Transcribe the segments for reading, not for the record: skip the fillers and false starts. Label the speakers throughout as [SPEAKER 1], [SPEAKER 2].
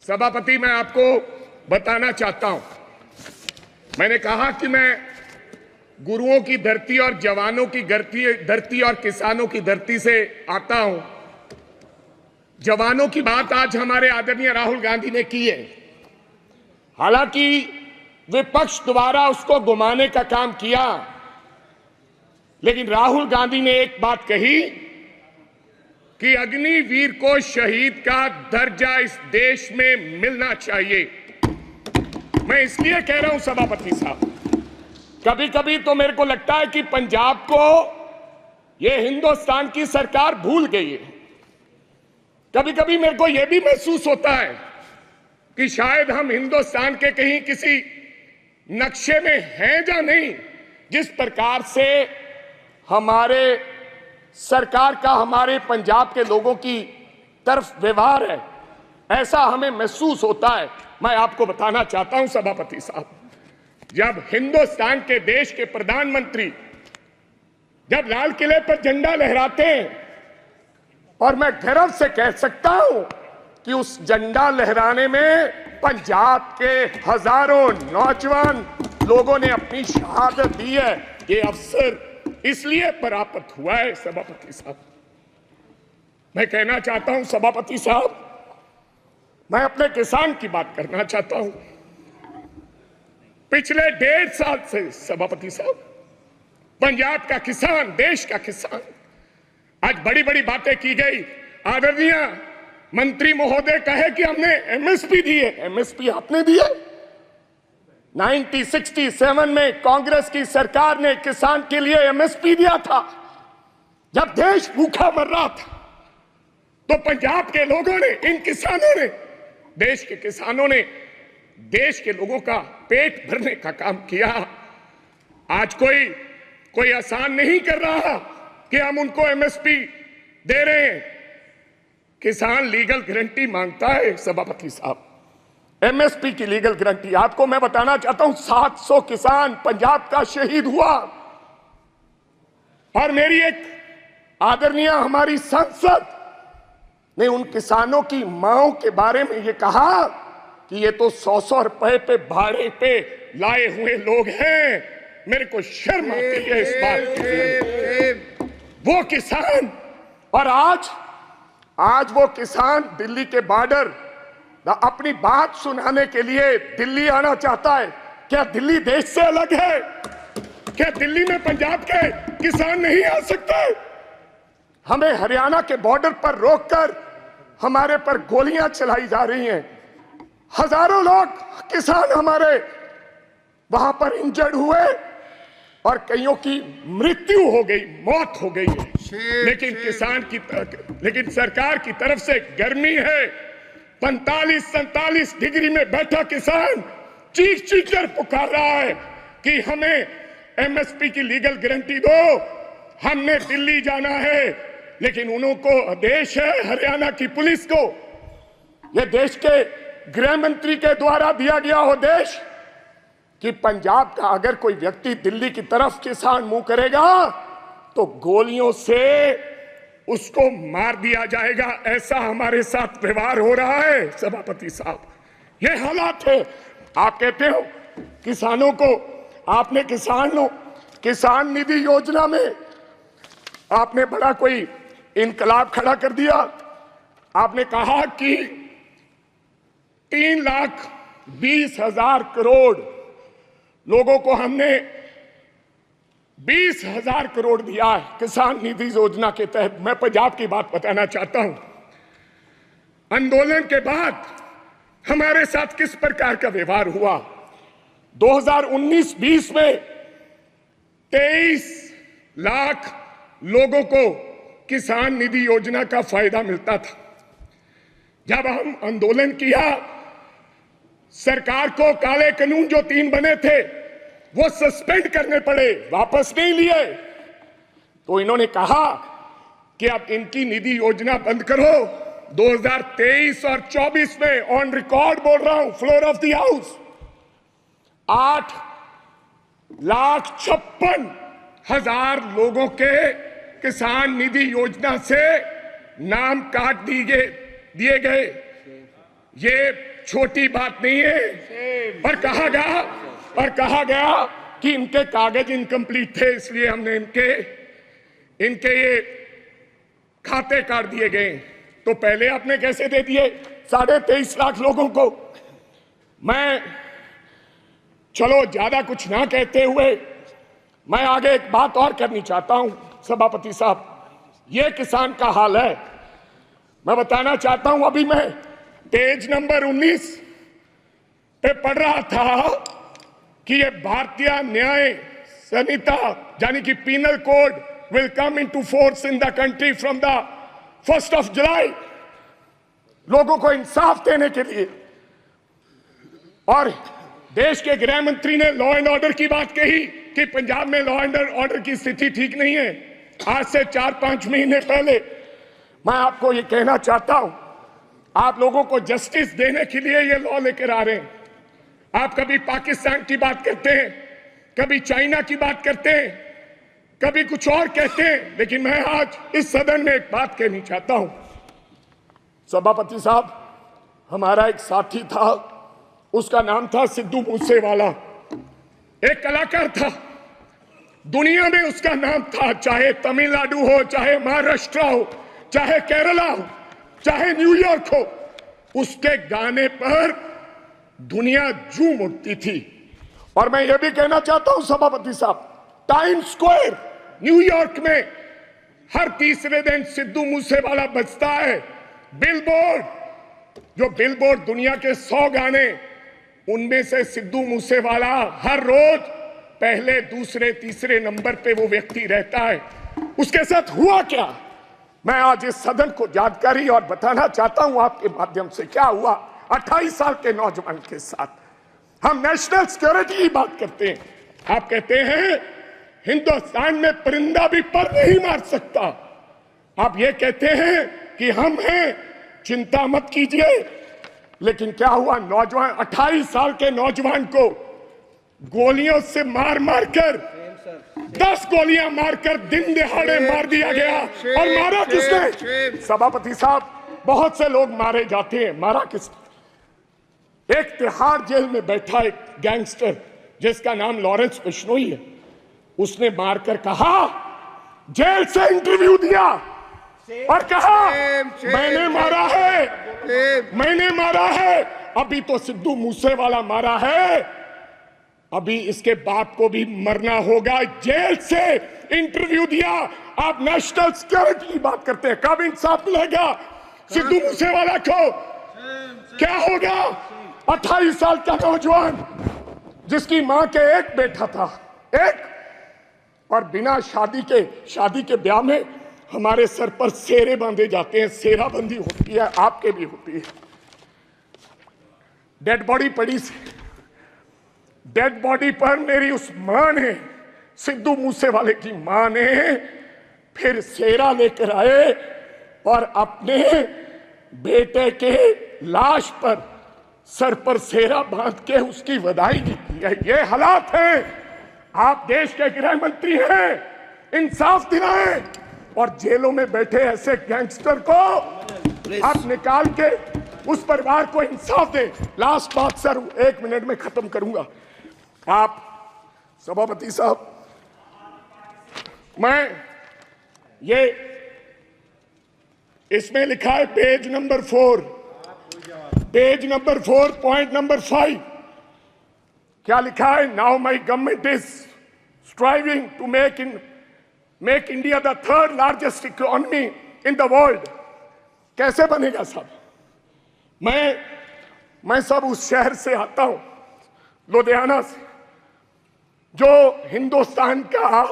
[SPEAKER 1] सभापति, मैं आपको बताना चाहता हूं, मैंने कहा कि मैं गुरुओं की धरती और जवानों की धरती और किसानों की धरती से आता हूं। जवानों की बात आज हमारे आदरणीय राहुल गांधी ने की है। हालांकि विपक्ष द्वारा उसको घुमाने का काम किया, लेकिन राहुल गांधी ने एक बात कही कि अग्निवीर को शहीद का दर्जा इस देश में मिलना चाहिए। मैं इसलिए कह रहा हूं सभापति साहब, कभी कभी तो मेरे को लगता है कि पंजाब को यह हिंदुस्तान की सरकार भूल गई है। कभी कभी मेरे को यह भी महसूस होता है कि शायद हम हिंदुस्तान के कहीं किसी नक्शे में हैं या नहीं। जिस प्रकार से हमारे सरकार का हमारे पंजाब के लोगों की तरफ व्यवहार है, ऐसा हमें महसूस होता है। मैं आपको बताना चाहता हूं सभापति साहब, जब हिंदुस्तान के देश के प्रधानमंत्री जब लाल किले पर झंडा लहराते हैं, और मैं गर्व से कह सकता हूं कि उस झंडा लहराने में पंजाब के हजारों नौजवान लोगों ने अपनी शहादत दी है। ये अवसर इसलिए प्राप्त हुआ है सभापति साहब। मैं कहना चाहता हूं सभापति साहब, मैं अपने किसान की बात करना चाहता हूं। पिछले 1.5 साल से सभापति साहब, पंजाब का किसान, देश का किसान, आज बड़ी बड़ी बातें की गई। आदरणीय मंत्री महोदय कहे कि हमने एमएसपी दी है। एमएसपी आपने दी है? 1967 में कांग्रेस की सरकार ने किसान के लिए एमएसपी दिया था। जब देश भूखा मर रहा था, तो पंजाब के लोगों ने, इन किसानों ने, देश के किसानों ने देश के लोगों का पेट भरने का काम किया। आज कोई आसान नहीं कर रहा कि हम उनको एमएसपी दे रहे हैं। किसान लीगल गारंटी मांगता है सभापति साहब, एमएसपी की लीगल गारंटी। आपको मैं बताना चाहता हूं, 700 किसान पंजाब का शहीद हुआ। और मेरी एक आदरणीय हमारी सांसद ने उन किसानों की मांओं के बारे में ये कहा कि ये तो 100-100 रुपए पे भाड़े पे लाए हुए लोग हैं। मेरे को शर्म आती है इस बात की। वो किसान, और आज वो किसान दिल्ली के बॉर्डर अपनी बात सुनाने के लिए दिल्ली आना चाहता है। क्या दिल्ली देश से अलग है? क्या दिल्ली में पंजाब के किसान नहीं आ सकते? हमें हरियाणा के बॉर्डर पर रोककर हमारे पर गोलियां चलाई जा रही हैं। हजारों लोग किसान हमारे वहां पर इंजर्ड हुए और कईयों की मृत्यु हो गई, मौत हो गई है। लेकिन सरकार की तरफ से गर्मी है। 45-47 डिग्री में बैठा किसान चीख कर पुकार रहा है कि हमें एमएसपी की लीगल गारंटी दो, हमने दिल्ली जाना है। लेकिन उनको आदेश है हरियाणा की पुलिस को, यह देश के गृह मंत्री के द्वारा दिया गया आदेश कि पंजाब का अगर कोई व्यक्ति दिल्ली की तरफ किसान मुंह करेगा तो गोलियों से उसको मार दिया जाएगा। ऐसा हमारे साथ व्यवहार हो रहा है सभापति साहब। ये हालात है। आप कहते हो किसानों को, आपने किसान निधि योजना में आपने बड़ा कोई इनकलाब खड़ा कर दिया। आपने कहा कि 3,20,000 करोड़ लोगों को हमने 20,000 करोड़ दिया है किसान निधि योजना के तहत। मैं पंजाब की बात बताना चाहता हूं। आंदोलन के बाद हमारे साथ किस प्रकार का व्यवहार हुआ। 2019-20 में 23 लाख लोगों को किसान निधि योजना का फायदा मिलता था। जब हम आंदोलन किया, सरकार को काले कानून जो 3 बने थे वो सस्पेंड करने पड़े, वापस नहीं लिए। तो इन्होंने कहा कि अब इनकी निधि योजना बंद करो। 2023 और 24 में ऑन रिकॉर्ड बोल रहा हूं, फ्लोर ऑफ द हाउस, 8,56,000 लोगों के किसान निधि योजना से नाम काट दिए गए। ये छोटी बात नहीं है। और कहा गया कि इनके कागज इनकम्प्लीट थे, इसलिए हमने इनके ये खाते काट दिए गए। तो पहले आपने कैसे दे दिए 23.5 लाख लोगों को? मैं चलो ज्यादा कुछ ना कहते हुए मैं आगे एक बात और करनी चाहता हूं सभापति साहब। ये किसान का हाल है। मैं बताना चाहता हूं, अभी मैं पेज नंबर 19 पे पढ़ रहा था कि ये भारतीय न्याय संहिता यानी कि penal code will come into force in the country from the 1st of July, लोगों को इंसाफ देने के लिए। और देश के गृह मंत्री ने लॉ एंड ऑर्डर की बात कही कि पंजाब में लॉ एंड ऑर्डर की स्थिति ठीक नहीं है। आज से 4-5 महीने पहले मैं आपको ये कहना चाहता हूं, आप लोगों को जस्टिस देने के लिए ये लॉ लेकर आ रहे हैं। आप कभी पाकिस्तान की बात करते हैं, कभी चाइना की बात करते हैं, कभी कुछ और कहते हैं, लेकिन मैं आज इस सदन में एक बात कहनी चाहता हूं। सभापति साहब, हमारा एक साथी था, उसका नाम था सिद्धू मूसेवाला। एक कलाकार था, दुनिया में उसका नाम था। चाहे तमिलनाडु हो, चाहे महाराष्ट्र हो, चाहे केरला हो, चाहे न्यूयॉर्क हो, उसके गाने पर दुनिया झूम उठती थी। और मैं ये भी कहना चाहता हूं सभापति साहब, टाइम स्क्वायर न्यूयॉर्क में हर तीसरे दिन सिद्धू मूसेवाला बजता है। बिलबोर्ड, जो बिलबोर्ड दुनिया के 100 गाने, उनमें से सिद्धू मूसेवाला हर रोज पहले, दूसरे, तीसरे नंबर पे वो व्यक्ति रहता है। उसके साथ हुआ क्या, मैं आज इस सदन को जानकारी और बताना चाहता हूं आपके माध्यम से। क्या हुआ 28 साल के नौजवान के साथ? हम नेशनल सिक्योरिटी की बात करते हैं, आप कहते हैं हिंदुस्तान में परिंदा भी पर नहीं मार सकता। आप ये कहते हैं कि हम हैं, चिंता मत कीजिए। लेकिन क्या हुआ, नौजवान 28 साल के नौजवान को गोलियों से मार मारकर 10 गोलियां मारकर दिन दिहाड़े मार दिया गया। और मारा किसने? सभापति साहब, बहुत से लोग मारे जाते हैं, मारा किसने? एक तिहाड़ जेल में बैठा एक गैंगस्टर जिसका नाम लॉरेंस बिश्नोई है, उसने मारकर कहा, जेल से इंटरव्यू दिया और कहा मैंने मारा है। अभी तो सिद्धू मूसेवाला मारा है, अभी इसके बाप को भी मरना होगा। जेल से इंटरव्यू दिया। आप नेशनल सिक्योरिटी की बात करते हैं, कब इंसाफ मिलेगा सिद्धू मूसेवाला को? क्या होगा? 28 साल का नौजवान जिसकी मां के एक बेटा था, एक, और बिना शादी के ब्याह में हमारे सर पर सेरे बांधे जाते हैं। सेराबंदी होती है, आपके भी होती है। डेड बॉडी पड़ी, डेड बॉडी पर मेरी उस मां ने, सिद्धू मूसेवाले की मां ने फिर सेरा लेकर आए और अपने बेटे के लाश पर सर पर सेरा बांध के उसकी विदाई की है। ये हालात हैं। आप देश के गृह मंत्री हैं, इंसाफ दिलाएं और जेलों में बैठे ऐसे गैंगस्टर को आप निकाल के उस परिवार को इंसाफ दें। लास्ट बात सर, 1 मिनट में खत्म करूंगा। आप सभापति साहब, मैं ये इसमें लिखा है पेज नंबर 4, पॉइंट नंबर 5, क्या लिखा है? Now my government is striving to make India the 3rd largest economy in the world. कैसे बनेगा साहब? मैं सब उस शहर से आता हूं, लुधियाना से, जो हिंदुस्तान का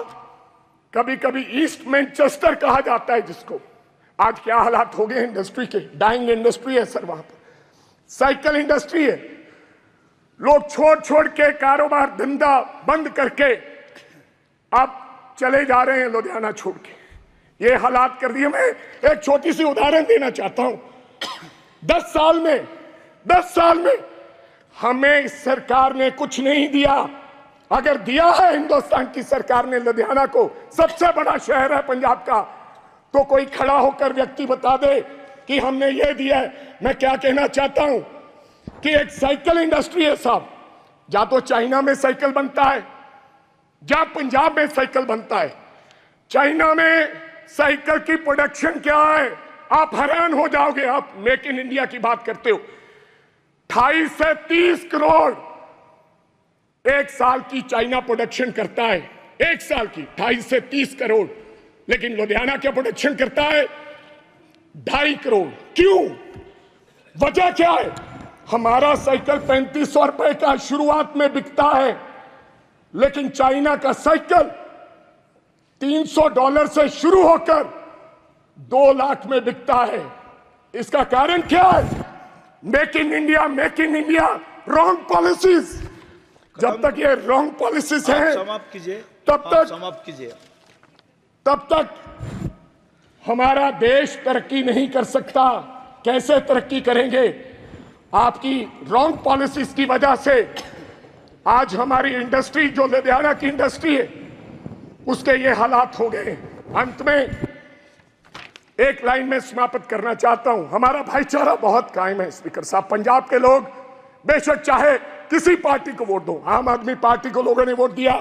[SPEAKER 1] कभी कभी ईस्ट मैनचेस्टर कहा जाता है, जिसको आज क्या हालात हो गए इंडस्ट्री के। डाइंग इंडस्ट्री है सर, वहां पर साइकिल इंडस्ट्री है। लोग छोड़ के कारोबार धंधा बंद करके अब चले जा रहे हैं लुधियाना छोड़ के। ये हालात कर दिए। मैं एक छोटी सी उदाहरण देना चाहता हूं। 10 साल में हमें इस सरकार ने कुछ नहीं दिया। अगर दिया है हिंदुस्तान की सरकार ने लुधियाना को, सबसे बड़ा शहर है पंजाब का, तो कोई खड़ा होकर व्यक्ति बता दे कि हमने ये दिया है। मैं क्या कहना चाहता हूं कि एक साइकिल इंडस्ट्री है साहब, या तो चाइना में साइकिल बनता है या पंजाब में साइकिल बनता है। चाइना में साइकिल की प्रोडक्शन क्या है, आप हैरान हो जाओगे। आप मेक इन इंडिया की बात करते हो, 28 से 30 करोड़ एक साल की चाइना प्रोडक्शन करता है, एक साल की 28 से 30 करोड़। लेकिन लुधियाना क्या प्रोडक्शन करता है, 2.5 करोड़। क्यों, वजह क्या है? हमारा साइकिल 3500 रुपए का शुरुआत में बिकता है, लेकिन चाइना का साइकिल $300 से शुरू होकर 2 लाख में बिकता है। इसका कारण क्या है? Make in India, make in India, wrong policies. जब तक ये रॉन्ग पॉलिसीज हैं,
[SPEAKER 2] समाप्त कीजिए,
[SPEAKER 1] समाप्त कीजिए, तब तक हमारा देश तरक्की नहीं कर सकता। कैसे तरक्की करेंगे? आपकी रॉन्ग पॉलिसीज की वजह से आज हमारी इंडस्ट्री, जो लुधियाना की इंडस्ट्री है, उसके ये हालात हो गए। अंत में एक लाइन में समाप्त करना चाहता हूं। हमारा भाईचारा बहुत कायम है स्पीकर साहब। पंजाब के लोग बेशक चाहे किसी पार्टी को वोट दो, आम आदमी पार्टी को लोगों ने वोट दिया,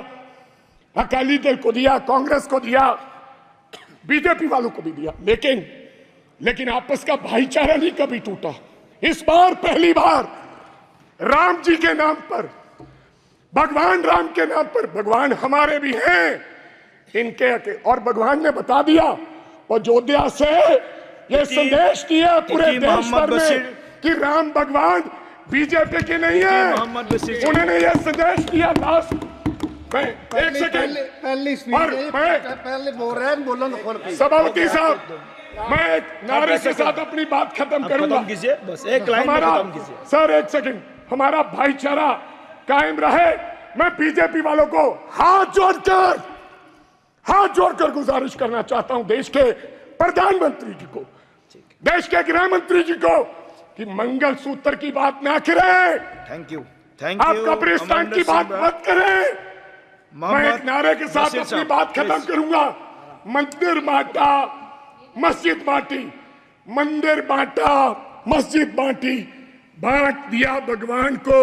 [SPEAKER 1] अकाली दल को दिया, कांग्रेस को दिया, बीजेपी वालों को भी दिया, लेकिन आपस का भाईचारा नहीं कभी टूटा। इस बार पहली बार राम जी के नाम पर, भगवान राम के नाम पर, भगवान हमारे भी हैं इनके, और भगवान ने बता दिया अयोध्या से ये संदेश दिया पूरे देश भर में कि राम भगवान बीजेपी के नहीं है। उन्होंने ये संदेश दिया। लास्ट मैं एक सेकंड पहले बोल रहे हैं, बोलो सभापति साहब, मैं एक नारे के साथ अपनी बात खत्म करूंगा।
[SPEAKER 2] बस एक लाइन में खत्म कीजिए
[SPEAKER 1] सर, एक सेकंड। हमारा भाईचारा कायम रहे। मैं बीजेपी वालों को हाथ जोड़कर गुजारिश करना चाहता हूं, देश के प्रधानमंत्री जी को, देश के गृह मंत्री जी को, कि मंगलसूत्र की बात ना करें।
[SPEAKER 2] थैंक यू,
[SPEAKER 1] आप कब्रिस्तान की बात मत करें। मैं एक नारे के साथ अपनी बात खत्म करूंगा। मंदिर बांटा, मस्जिद बांटी, मंदिर बांटा, मस्जिद बांटी, बांट दिया भगवान को।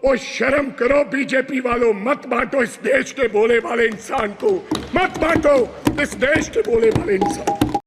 [SPEAKER 1] ओ शर्म करो बीजेपी वालों, मत बांटो इस देश के बोले वाले इंसान को, मत बांटो इस देश के बोले वाले इंसान।